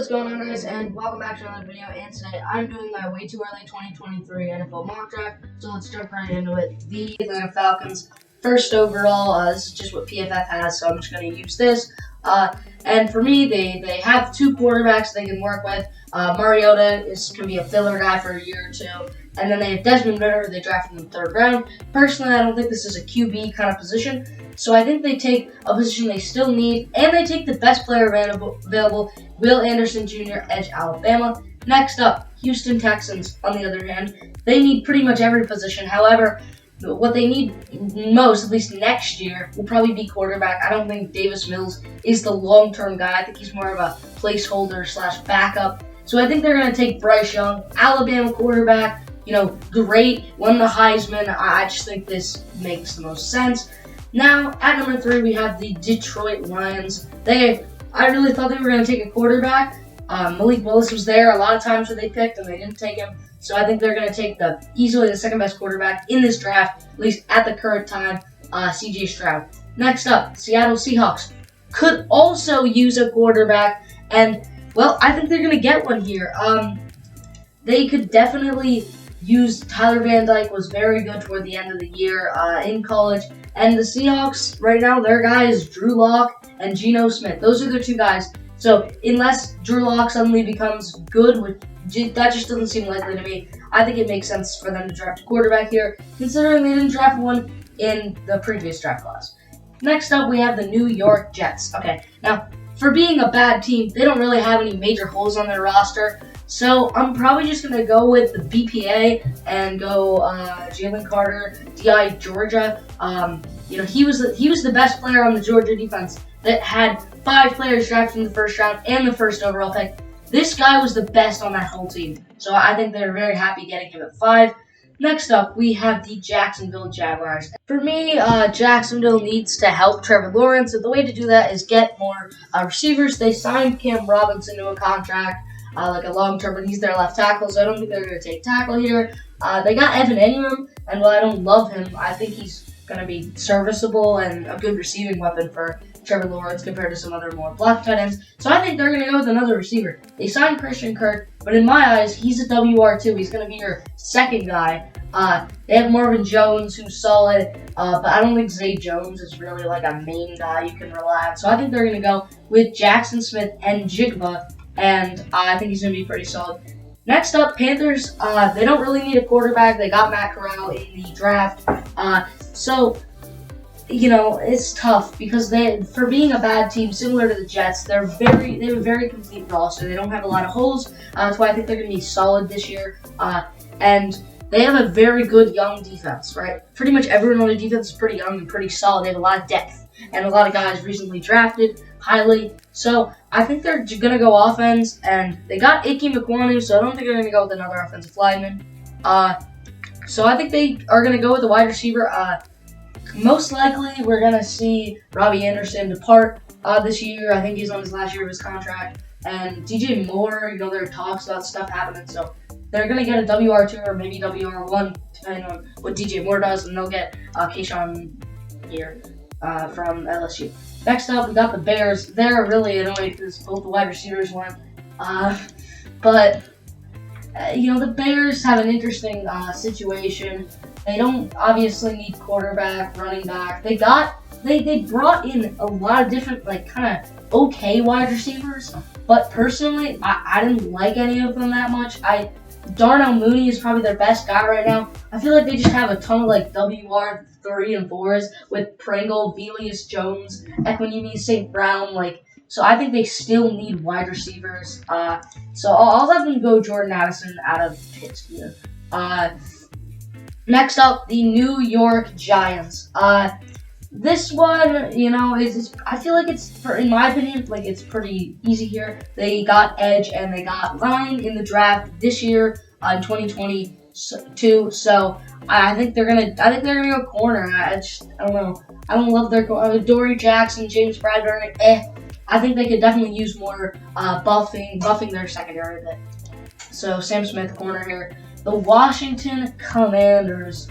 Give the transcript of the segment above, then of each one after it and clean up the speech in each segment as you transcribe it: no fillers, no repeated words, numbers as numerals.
what's going on, guys, and welcome back to another video. And today I'm doing my way too early 2023 NFL mock draft, so let's jump right into it. The Atlanta Falcons, first overall. This is just what PFF has, so I'm just going to use this. And for me, they have two quarterbacks they can work with. Mariota can be a filler guy for a year or two. And then they have Desmond Ridder, they drafted in the third round. Personally, I don't think this is a QB kind of position. So I think they take a position they still need, and they take the best player available, Will Anderson Jr., edge Alabama. Next up, Houston Texans, on the other hand. They need pretty much every position. However, what they need most, at least next year, will probably be quarterback. I don't think Davis Mills is the long-term guy. I think he's more of a placeholder / backup. So I think they're going to take Bryce Young, Alabama quarterback. Great, won the Heisman. I just think this makes the most sense. Now, at number 3, we have the Detroit Lions. I really thought they were going to take a quarterback. Malik Willis was there a lot of times where they picked, and they didn't take him. So I think they're going to take easily the second best quarterback in this draft, at least at the current time, C.J. Stroud. Next up, Seattle Seahawks could also use a quarterback, and, well, I think they're going to get one here. They could definitely use Tyler Van Dyke, was very good toward the end of the year in college. And the Seahawks, right now, their guy is Drew Lock and Geno Smith. Those are their two guys. So unless Drew Lock suddenly becomes good, that just doesn't seem likely to me, I think it makes sense for them to draft a quarterback here, considering they didn't draft one in the previous draft class. Next up, we have the New York Jets. Okay, now, for being a bad team, they don't really have any major holes on their roster. So I'm probably just going to go with the BPA and go Jalen Carter, DI Georgia. He was the best player on the Georgia defense that had 5 players drafted in the first round and the first overall pick. This guy was the best on that whole team. So I think they're very happy getting him at 5. Next up, we have the Jacksonville Jaguars. For me, Jacksonville needs to help Trevor Lawrence, and the way to do that is get more receivers. They signed Cam Robinson to a contract, like a long-term, but he's their left tackle, so I don't think they're going to take tackle here. They got Evan Engram, and while I don't love him, I think he's going to be serviceable and a good receiving weapon for Trevor Lawrence compared to some other more block tight ends. So I think they're going to go with another receiver. They signed Christian Kirk, but in my eyes, he's a WR2. He's going to be your second guy. They have Marvin Jones, who's solid, but I don't think Zay Jones is really like a main guy you can rely on. So I think they're going to go with Jackson Smith and Jigba, and I think he's going to be pretty solid. Next up, Panthers. They don't really need a quarterback. They got Matt Corral in the draft. It's tough because for being a bad team, similar to the Jets, they have a very complete roster. They don't have a lot of holes. That's why I think they're going to be solid this year. And they have a very good young defense, right? Pretty much everyone on the defense is pretty young and pretty solid. They have a lot of depth and a lot of guys recently drafted highly. So I think they're going to go offense, and they got Ike Mekwonu, so I don't think they're going to go with another offensive lineman. So I think they are going to go with the wide receiver. Most likely, we're going to see Robbie Anderson depart this year. I think he's on his last year of his contract. And DJ Moore, there are talks about stuff happening, so they're going to get a WR2 or maybe WR1, depending on what DJ Moore does, and they'll get Keyshawn here from LSU. Next up, we got the Bears. They're really annoying because both the wide receivers went. The Bears have an interesting situation. They don't obviously need quarterback, running back. They brought in a lot of different, kind of okay wide receivers. But personally, I didn't like any of them that much. Darnell Mooney is probably their best guy right now. I feel like they just have a ton of WR3 and 4s with Pringle, Velius Jones, Equinemi, St. Brown. So I think they still need wide receivers. So I'll have them go Jordan Addison out of Pittsburgh. Next up, the New York Giants. This one, I feel like in my opinion, it's pretty easy here. They got edge and they got line in the draft this year in 2022. So I think they're gonna go corner. I don't know. I don't love their Dory Jackson, James Bradbury. I think they could definitely use more buffing their secondary a bit. So Sam Smith, corner here. The Washington Commanders.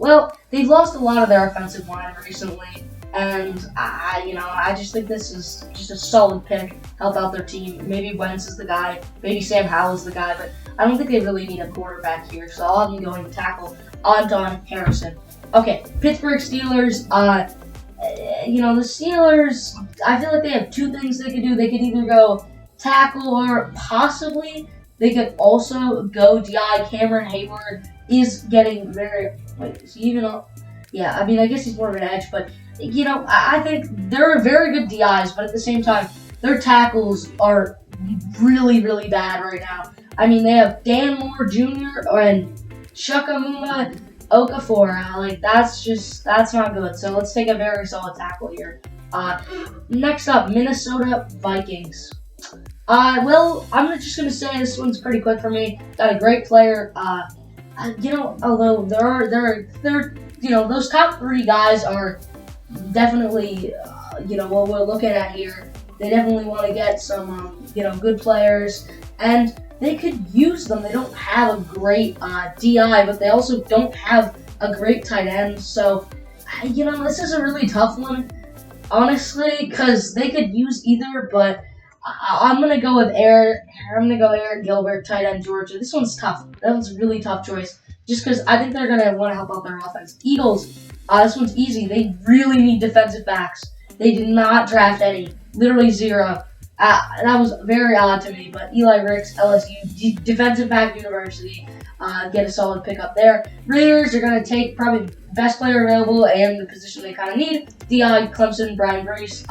Well, they've lost a lot of their offensive line recently. And I just think this is just a solid pick. Help out their team. Maybe Wentz is the guy. Maybe Sam Howell is the guy. But I don't think they really need a quarterback here. So I'll have you going to tackle Anton Harrison. Okay, Pittsburgh Steelers. The Steelers, I feel like they have two things they could do. They could either go tackle or possibly they could also go DI. Cameron Hayward is getting very, is he even up? Yeah, I mean, I guess he's more of an edge, but, I think they're very good DIs, but at the same time, their tackles are really, really bad right now. I mean, they have Dan Moore Jr. and Chukwuma Okafor. That's not good. So let's take a very solid tackle here. Next up, Minnesota Vikings. I'm just gonna say this one's pretty quick for me. Got a great player. Although those top three guys are definitely, what we're looking at here. They definitely want to get some, good players, and they could use them. They don't have a great DI, but they also don't have a great tight end. So, this is a really tough one, honestly, because they could use either, but I'm gonna go with Eric Gilbert, tight end, Georgia. This one's tough. That one's a really tough choice, just because I think they're gonna want to help out their offense. Eagles. This one's easy. They really need defensive backs. They did not draft any. Literally zero. That was very odd to me, but Eli Ricks, LSU, defensive back university, get a solid pickup there. Raiders are going to take probably the best player available and the position they kind of need. D.I. Clemson, Brian Brees.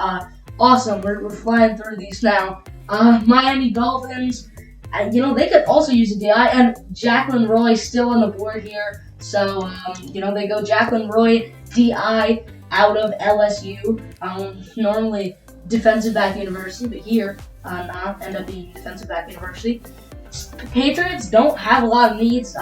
Awesome. We're flying through these now. Miami Dolphins, they could also use a D.I. And Jacqueline Roy still on the board here. So, they go Jacqueline Roy, D.I. out of LSU. Normally defensive back university, but here not end up being defensive back university. Patriots don't have a lot of needs.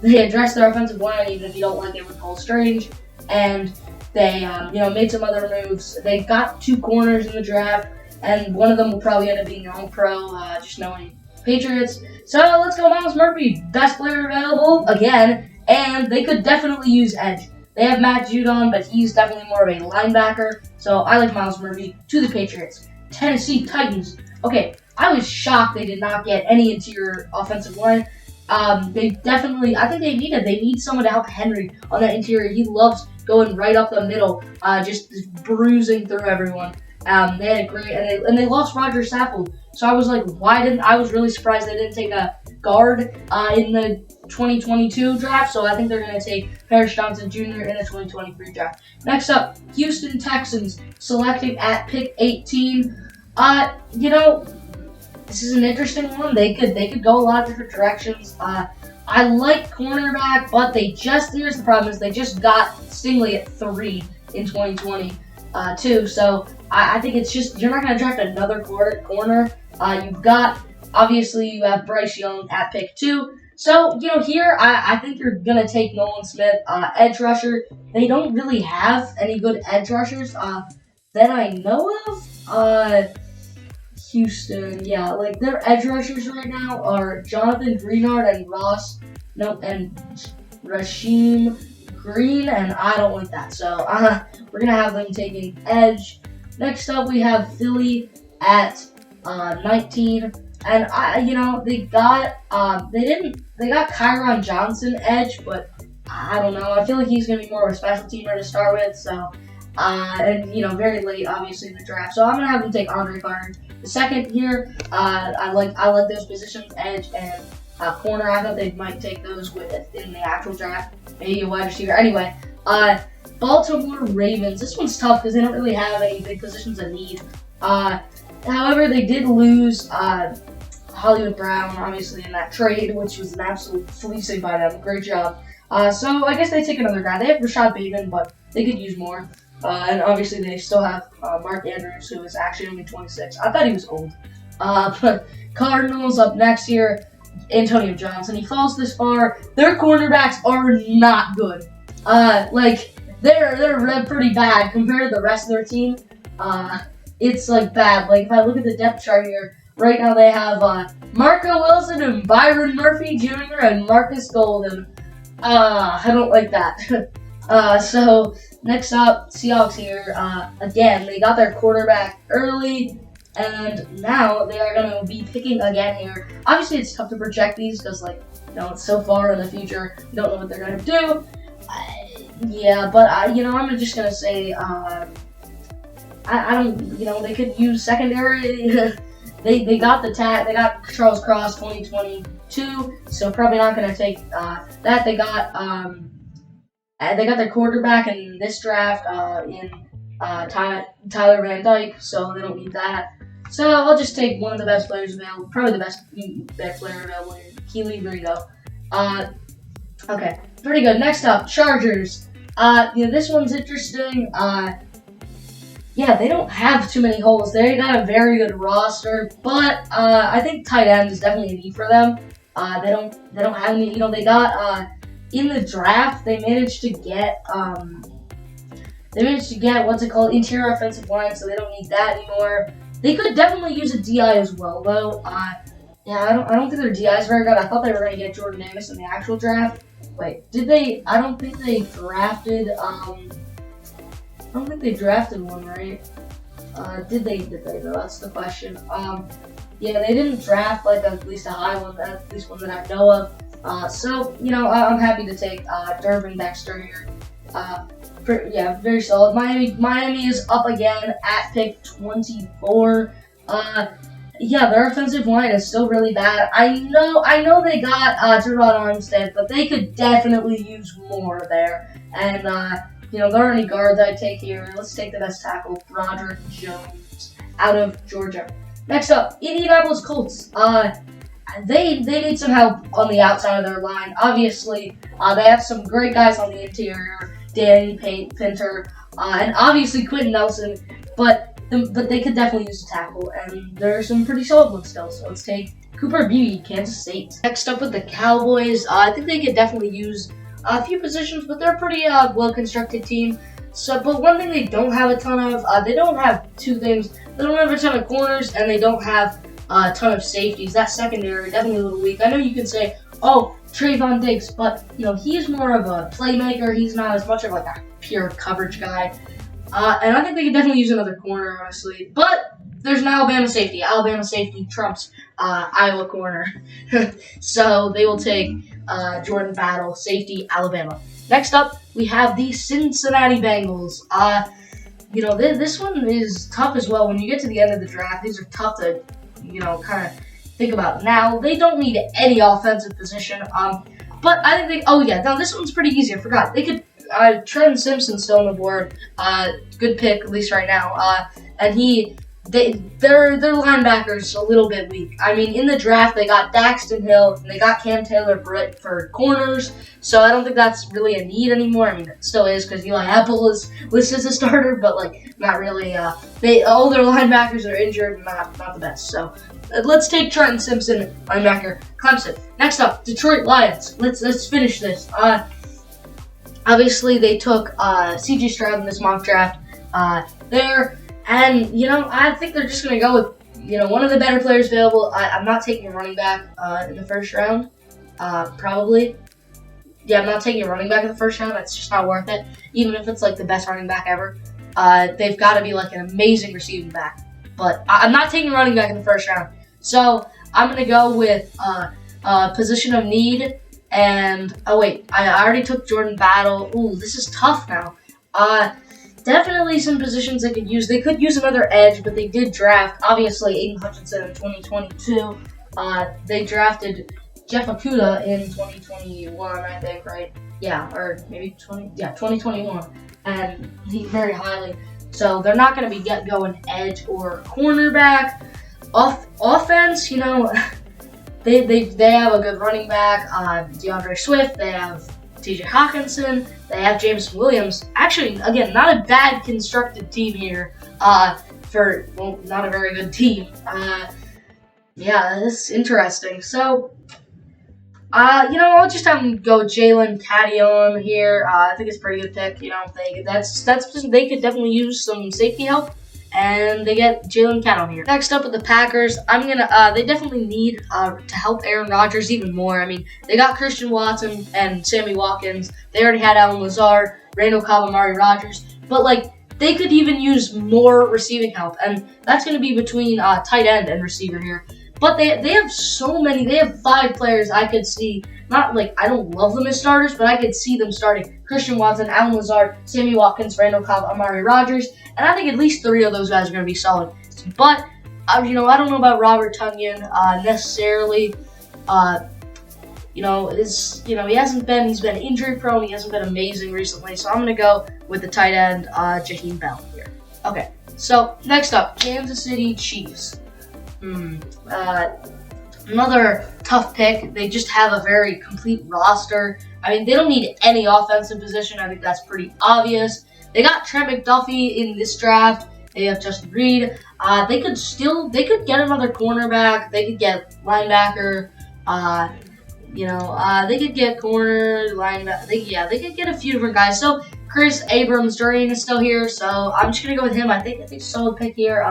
They addressed their offensive line, even if you don't like it, with Cole Strange, and they made some other moves. They got two corners in the draft, and one of them will probably end up being an all-pro, just knowing Patriots. So let's go Myles Murphy, best player available again, and they could definitely use edge. They have Matt Judon, but he's definitely more of a linebacker. So I like Myles Murphy to the Patriots. Tennessee Titans. Okay, I was shocked they did not get any interior offensive line. I think they need someone to help Henry on that interior. He loves going right up the middle, just bruising through everyone. They had a great, and they lost Roger Saffold. So I was like, I was really surprised they didn't take a guard in the 2022 draft. So I think they're going to take Paris Johnson Jr. in the 2023 draft. Next up, Houston Texans selecting at pick 18. This is an interesting one. They could go a lot of different directions. I like cornerback, but here's the problem is they just got Stingley at 3 in 2022. So I think it's just, you're not going to draft another corner. You have Bryce Young at pick 2. So, here, I think you're going to take Nolan Smith, edge rusher. They don't really have any good edge rushers that I know of. Houston, their edge rushers right now are Jonathan Greenard and Rasheem Green, and I don't like that. So, we're going to have them taking edge. Next up, we have Philly at 19. And they got Kyron Johnson edge, but I don't know. I feel like he's gonna be more of a special teamer to start with. So, very late, obviously, in the draft. So I'm gonna have them take Andre Carter. The second here, I like those positions, edge and corner. I thought they might take those in the actual draft. Maybe a wide receiver. Anyway, Baltimore Ravens. This one's tough because they don't really have any big positions of need. However, they did lose Hollywood Brown, obviously, in that trade, which was an absolute fleecing by them. Great job. So I guess they take another guy. They have Rashad Bateman, but they could use more. And obviously, they still have Mark Andrews, who is actually only 26. I thought he was old. But Cardinals up next here. Antonio Johnson. He falls this far. Their cornerbacks are not good. They're pretty bad compared to the rest of their team. It's bad. If I look at the depth chart here, right now they have Marco Wilson and Byron Murphy Jr. and Marcus Golden. I don't like that. So next up, Seahawks here. Again, they got their quarterback early, and now they are going to be picking again here. Obviously, it's tough to project these because, like, it's so far in the future. You don't know what they're going to do. Yeah, but I'm just going to say, I don't, they could use secondary. They got they got Charles Cross 2022, so probably not going to take that. They got their quarterback in this draft in Tyler Van Dyke, so they don't need that. So I'll just take one of the best players available, probably the best player available here, Keely Burrito. Okay, pretty good. Next up, Chargers. This one's interesting. Yeah, they don't have too many holes. They got a very good roster, but I think tight end is definitely a need for them. They don't have any. They got in the draft. They managed to get what's it called, interior offensive line, so they don't need that anymore. They could definitely use a DI as well, though. Yeah, I don't think their DI is very good. I thought they were going to get Jordan Davis in the actual draft. Wait, did they? I don't think they drafted. I don't think they drafted one, right? Did they? No, that's the question. Yeah, they didn't draft at least a high one, at least one that I know of. So I'm happy to take Durbin Dexter here. Yeah, very solid. Miami is up again at pick 24. Yeah, their offensive line is still really bad. I know they got Teron Armstead, but they could definitely use more there. And there aren't any guards I'd take here. Let's take the best tackle, Broderick Jones, out of Georgia. Next up, Indianapolis Colts. They need some help on the outside of their line. Obviously, they have some great guys on the interior, Danny Pinter, and obviously Quentin Nelson, but they could definitely use a tackle, and there are some pretty solid ones still. So let's take Cooper Beauty, Kansas State. Next up with the Cowboys, I think they could definitely use a few positions, but they're a pretty well-constructed team. So, but one thing they don't have a ton of, they don't have two things. They don't have a ton of corners, and they don't have a ton of safeties. That secondary definitely a little weak. I know you can say, oh, Trayvon Diggs, but he's more of a playmaker. He's not as much of a pure coverage guy. And I think they could definitely use another corner, honestly. But there's an Alabama safety. Alabama safety trumps Iowa corner. So they will take Jordan Battle, safety, Alabama. Next up, we have the Cincinnati Bengals. This one is tough as well. When you get to the end of the draft, these are tough to, kind of think about. Now, they don't need any offensive position. But I think now this one's pretty easy. I forgot. They could, Trenton Simpson's still on the board. Good pick, at least right now. And their linebacker's a little bit weak. I mean, in the draft, they got Daxton Hill, and they got Cam Taylor-Britt for corners, so I don't think that's really a need anymore. I mean, it still is, because Eli Apple is listed as a starter, but, not really. All their linebackers are injured and not the best, so let's take Trenton Simpson, linebacker, Clemson. Next up, Detroit Lions. Let's finish this. Obviously, they took C.J. Stroud in this mock draft there. And, I think they're just going to go with, one of the better players available. I'm not taking a running back in the first round, probably. Yeah, I'm not taking a running back in the first round. That's just not worth it, even if it's, the best running back ever. They've got to be, an amazing receiving back. But I'm not taking a running back in the first round. So I'm going to go with position of need. And, I already took Jordan Battle. Ooh, this is tough now. Definitely some positions they could use. They could use another edge, but they did draft, obviously, Aiden Hutchinson in 2022. They drafted Jeff Okudah in 2021, I think, right? Yeah, or maybe 2021. And he very highly. So they're not going to be going edge or cornerback. Offense, they have a good running back, DeAndre Swift. They have TJ Hawkinson, they have James Williams. Actually, again, not a bad constructed team here not a very good team. Yeah, this is interesting. So, I'll just have them go Jalen Caddion here. I think it's a pretty good pick. They could definitely use some safety help. and they get Jalen Kettle here. Next up with the Packers, they definitely need to help Aaron Rodgers even more. I mean, they got Christian Watson and Sammy Watkins. They already had Allen Lazard, Randall Cobb, Amari Rodgers, but like they could even use more receiving help, and that's going to be between tight end and receiver here. But they have so many. They have 5 players I could see. Not like I don't love them as starters, but I could see them starting. Christian Watson, Allen Lazard, Sammy Watkins, Randall Cobb, Amari Rodgers, and I think at least 3 of those guys are going to be solid. But I don't know about Robert Tonyan necessarily. He hasn't been. He's been injury prone. He hasn't been amazing recently. So I'm going to go with the tight end, Jaheim Bell here. Okay. So next up, Kansas City Chiefs. Another tough pick. They just have a very complete roster. I mean, they don't need any offensive position. I think that's pretty obvious. They got Trent McDuffie in this draft. They have Justin Reed. They could get another cornerback. They could get linebacker. They could get corner, linebacker. They could get a few different guys. So Chris Abrams-Durian is still here. So I'm just gonna go with him. I think a solid pick here.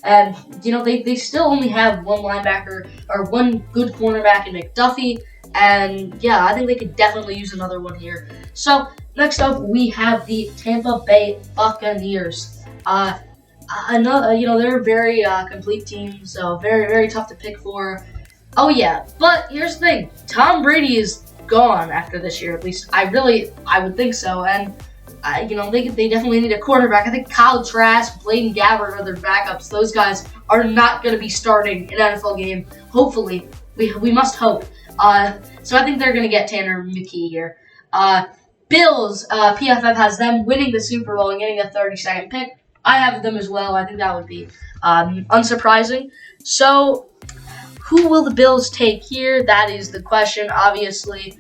And they still only have one linebacker or one good cornerback in McDuffie. And yeah, I think they could definitely use another one here. So next up, we have the Tampa Bay Buccaneers. They're a very complete team, so very, very tough to pick for. Oh yeah, but here's the thing: Tom Brady is gone after this year. At least I would think so. And they definitely need a quarterback. I think Kyle Trask, Blaine Gabbert are their backups. Those guys are not going to be starting an NFL game. Hopefully, we must hope. So I think they're going to get Tanner McKee here. Bills, PFF has them winning the Super Bowl and getting a 32nd pick. I have them as well. I think that would be unsurprising. So who will the Bills take here? That is the question, obviously.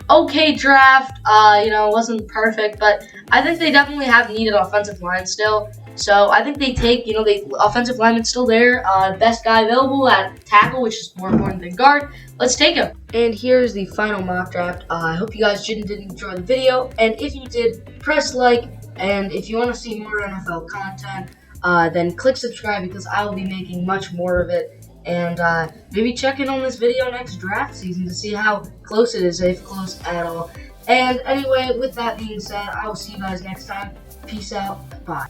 Okay draft, wasn't perfect, but I think they definitely have needed offensive line still. So I think they take, the offensive lineman's still there. Best guy available at tackle, which is more important than guard. Let's take him. And here's the final mock draft. I hope you guys did enjoy the video. And if you did, press like. And if you want to see more NFL content, then click subscribe because I will be making much more of it. And maybe check in on this video next draft season to see how close it is, if close at all. And anyway, with that being said, I will see you guys next time. Peace out. Bye.